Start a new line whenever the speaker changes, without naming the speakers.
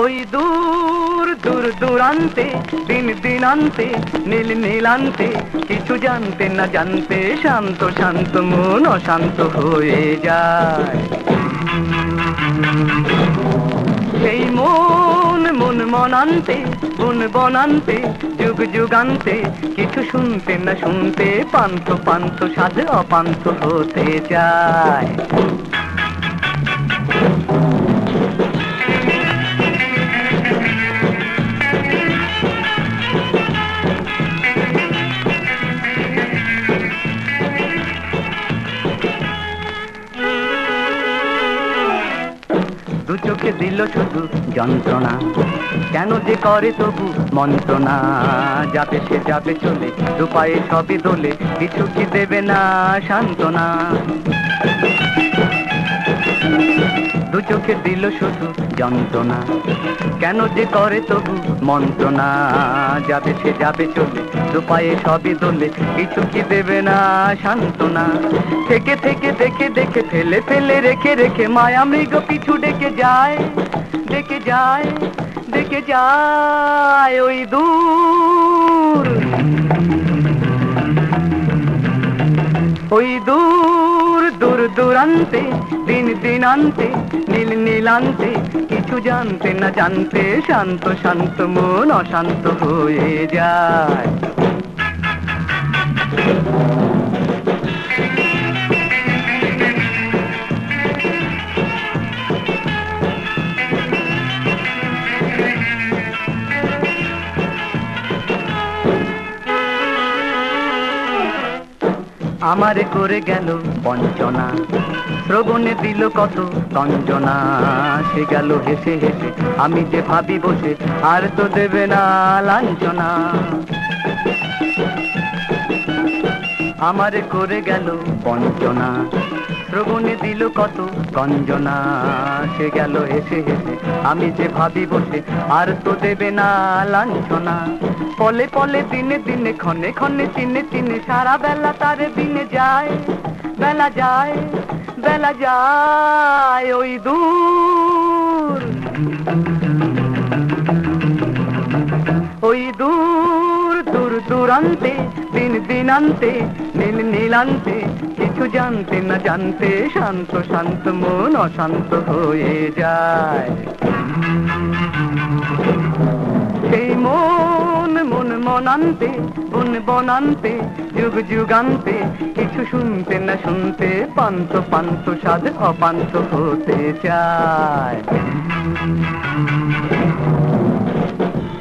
ওই দূর দূর দূরান্তে দিন দিনান্তে নীল নীলান্তে কিছু জানতে না জানতে শান্ত শান্ত মন অশান্ত হয়ে যায়। সেই মন মন মনান্তে বন বনান্তে যুগ যুগান্তে কিছু শুনতে না শুনতে পান্থ পান্থ সাধে অপান্থ হতে চায়। দু চোখে দিল শুধু যন্ত্রণা, কেন যে করে তবু মন্ত্রণা। যাবে সে যাবে চলে, দু পায়ে সবই দোলে, কিছু কি দেবে না সান্ত্বনা। দু চোখে দিল শুধু যন্ত্রণা, কেন যে করে তবু মন্ত্রণা। যাবে সে যাবে চলে, দু পায়ে সবই দোলে, কিছু কি দেবে না সান্ত্বনা। থেকে থেকে দেখে দেখে ফেলে ফেলে রেখে রেখে মায়া মৃগ পিছু ডেকে যায়, ডেকে যায়, ডেকে যায় ওই দূর, ওই দূর দূর দূরান্তে দিন দিনান্তে নীল নীলান্তে কিছু জানতে না জানতে শান্ত শান্ত মন অশান্ত হয়ে যায়। আমারে করে গেল বঞ্চনা, শ্রবণে দিল কত গঞ্জনা। সে গেল হেসে হেসে, আমি যে ভাবি বসে আর তো দেবে না লাঞ্ছনা। আমারে করে গেল বঞ্চনা, শ্রবণে দিল কত গঞ্জনা। সে গেল হেসে হেসে, আমি যে ভাবি বসে আর তো দেবে না লাঞ্ছনা। পলে পলে দিনে দিনে ক্ষণে ক্ষণে চিনে চিনে সারা বেলা তারে দিনে যায়, বেলা যায়, বেলা যায় ওই দূর, ওই দূর দূর দূরান্তে দিন দিনান্তে নীল নীলান্তে কিছু জানতে না জানতে শান্ত শান্ত মন অশান্ত হয়ে যায়। সেই মন মন মনান্তে বন বনান্তে যুগ যুগান্তে কিছু শুনতে না শুনতে পান্থ পান্থ সাধ অপান্থ হতে চায়।